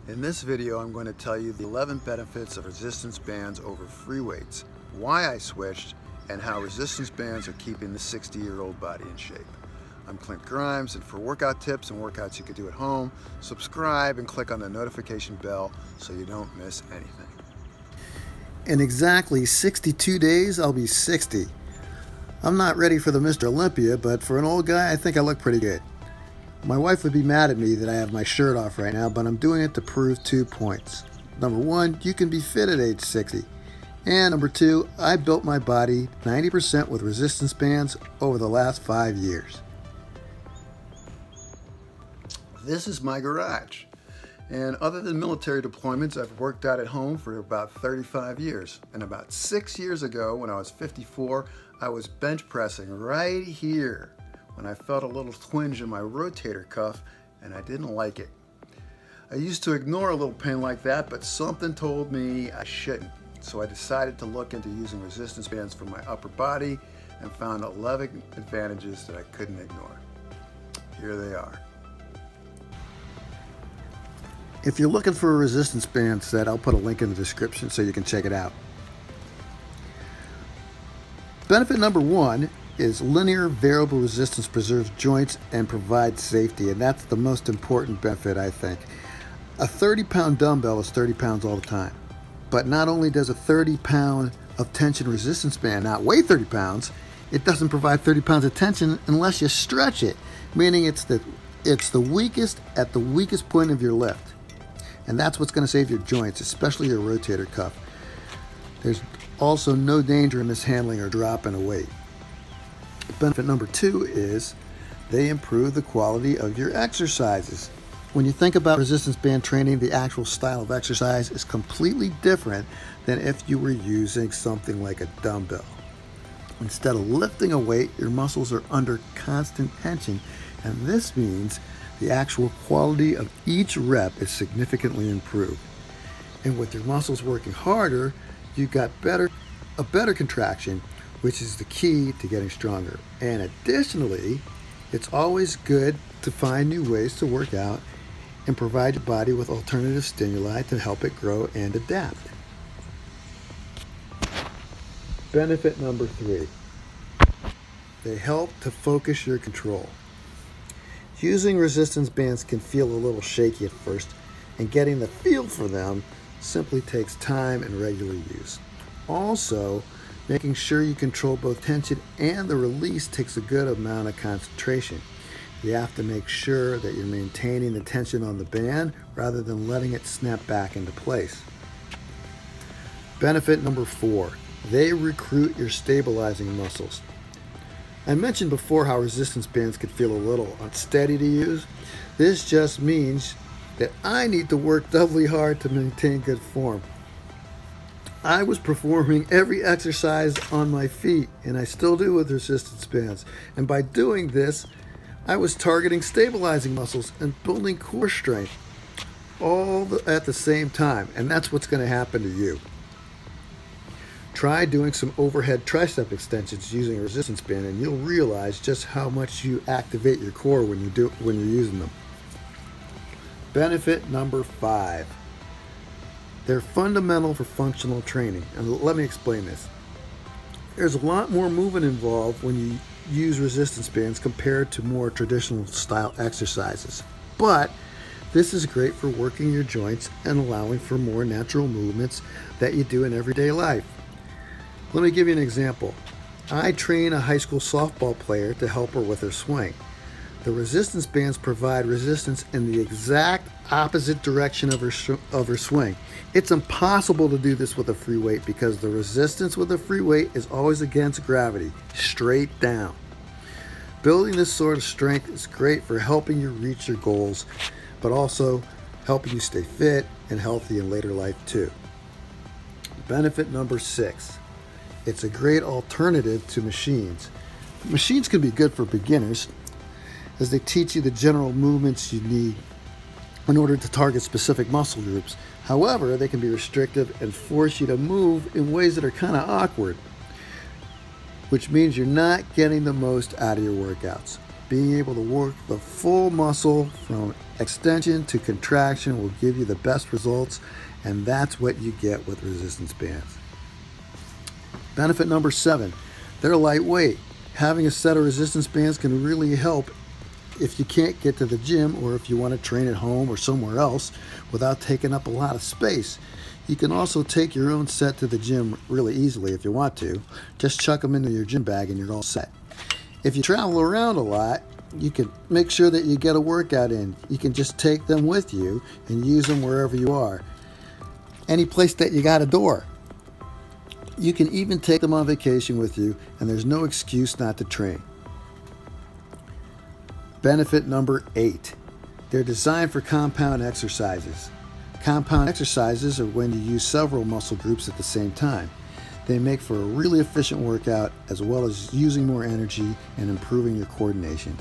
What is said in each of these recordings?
In this video, I'm going to tell you the 11 benefits of resistance bands over free weights, why I switched, and how resistance bands are keeping the 60-year-old body in shape. I'm Clint Grimes, and for workout tips and workouts you can do at home, subscribe and click on the notification bell so you don't miss anything. In exactly 62 days, I'll be 60. I'm not ready for the Mr. Olympia, but for an old guy, I think I look pretty good. My wife would be mad at me that I have my shirt off right now, but I'm doing it to prove 2 points. Number one, you can be fit at age 60. And number two, I built my body 90% with resistance bands over the last 5 years. This is my garage. And other than military deployments, I've worked out at home for about 35 years. And about 6 years ago, when I was 54, I was bench pressing right here when I felt a little twinge in my rotator cuff, and I didn't like it. I used to ignore a little pain like that, but something told me I shouldn't. So I decided to look into using resistance bands for my upper body and found 11 advantages that I couldn't ignore. Here they are. If you're looking for a resistance band set, I'll put a link in the description so you can check it out. Benefit number one is linear variable resistance preserves joints and provides safety, and that's the most important benefit, I think. A 30-pound dumbbell is 30 pounds all the time, but not only does a 30-pound of tension resistance band not weigh 30 pounds, it doesn't provide 30 pounds of tension unless you stretch it, meaning it's the weakest at the weakest point of your lift. And that's what's going to save your joints, especially your rotator cuff. There's also no danger in mishandling or dropping a weight. Benefit number two is they improve the quality of your exercises. When you think about resistance band training, the actual style of exercise is completely different than if you were using something like a dumbbell. Instead of lifting a weight, your muscles are under constant tension, and this means the actual quality of each rep is significantly improved. And with your muscles working harder, you've got a better contraction, which is the key to getting stronger. And additionally, it's always good to find new ways to work out and provide your body with alternative stimuli to help it grow and adapt. Benefit number three, they help to focus your control. Using resistance bands can feel a little shaky at first, and getting the feel for them simply takes time and regular use. Also, making sure you control both tension and the release takes a good amount of concentration. You have to make sure that you're maintaining the tension on the band rather than letting it snap back into place. Benefit number four, they recruit your stabilizing muscles. I mentioned before how resistance bands could feel a little unsteady to use. This just means that I need to work doubly hard to maintain good form. I was performing every exercise on my feet, and I still do with resistance bands. And by doing this, I was targeting stabilizing muscles and building core strength at the same time. And that's what's going to happen to you. Try doing some overhead tricep extensions using a resistance band, and you'll realize just how much you activate your core when you're using them. Benefit number five. They're fundamental for functional training, and let me explain this. There's a lot more movement involved when you use resistance bands compared to more traditional style exercises, but this is great for working your joints and allowing for more natural movements that you do in everyday life. Let me give you an example. I train a high school softball player to help her with her swing. The resistance bands provide resistance in the exact opposite direction of her swing. It's impossible to do this with a free weight because the resistance with a free weight is always against gravity, straight down. Building this sort of strength is great for helping you reach your goals, but also helping you stay fit and healthy in later life too. Benefit number six, it's a great alternative to machines. Machines can be good for beginners, as they teach you the general movements you need in order to target specific muscle groups. However, they can be restrictive and force you to move in ways that are kind of awkward, which means you're not getting the most out of your workouts. being able to work the full muscle from extension to contraction will give you the best results, and that's what you get with resistance bands. Benefit number 7, they're lightweight. Having a set of resistance bands can really help if you can't get to the gym or if you want to train at home or somewhere else without taking up a lot of space. You can also take your own set to the gym really easily if you want to. Just chuck them into your gym bag and you're all set. If you travel around a lot, you can make sure that you get a workout in. You can just take them with you and use them wherever you are. Any place that you got a door. You can even take them on vacation with you, and there's no excuse not to train. Benefit number 8, they're designed for compound exercises. Compound exercises are when you use several muscle groups at the same time. They make for a really efficient workout as well as using more energy and improving your coordination.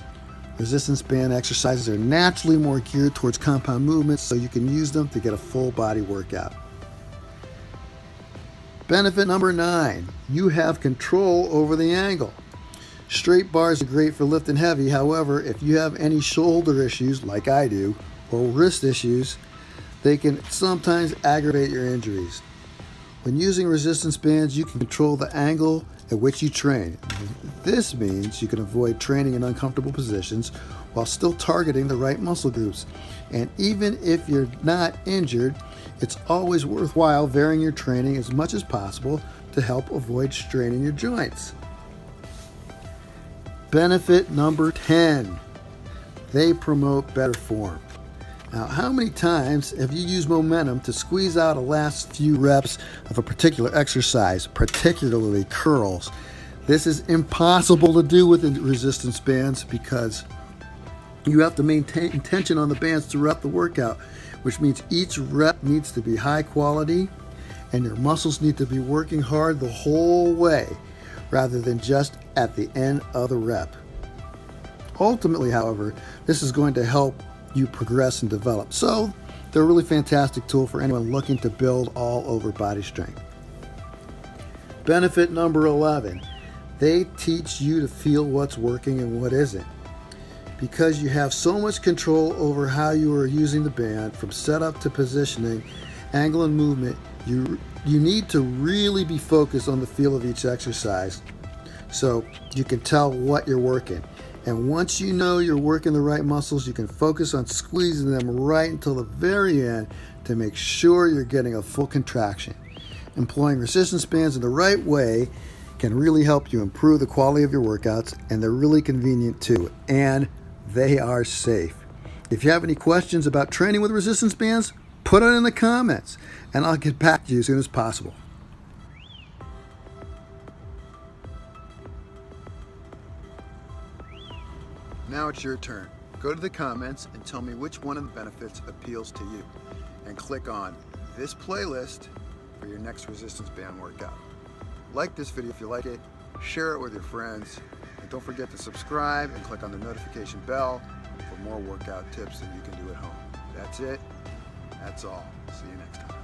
Resistance band exercises are naturally more geared towards compound movements, so you can use them to get a full body workout. Benefit number 9, you have control over the angle. Straight bars are great for lifting heavy. However, if you have any shoulder issues like I do or wrist issues, they can sometimes aggravate your injuries. When using resistance bands, you can control the angle at which you train. This means you can avoid training in uncomfortable positions while still targeting the right muscle groups. And even if you're not injured, it's always worthwhile varying your training as much as possible to help avoid straining your joints. Benefit number 10, they promote better form. Now, how many times have you used momentum to squeeze out a last few reps of a particular exercise, particularly curls? This is impossible to do with resistance bands because you have to maintain tension on the bands throughout the workout, which means each rep needs to be high quality and your muscles need to be working hard the whole way rather than just at the end of the rep. Ultimately, however, this is going to help you progress and develop. So they're a really fantastic tool for anyone looking to build all over body strength. Benefit number 11, they teach you to feel what's working and what isn't. Because you have so much control over how you are using the band, from setup to positioning, angle and movement, you need to really be focused on the feel of each exercise so you can tell what you're working. And once you know you're working the right muscles, you can focus on squeezing them right until the very end to make sure you're getting a full contraction. Employing resistance bands in the right way can really help you improve the quality of your workouts, and they're really convenient too, and they are safe. If you have any questions about training with resistance bands, put it in the comments, and I'll get back to you as soon as possible. Now it's your turn. Go to the comments and tell me which one of the benefits appeals to you, and click on this playlist for your next resistance band workout. Like this video if you like it, share it with your friends, and don't forget to subscribe and click on the notification bell for more workout tips that you can do at home. That's it. That's all. See you next time.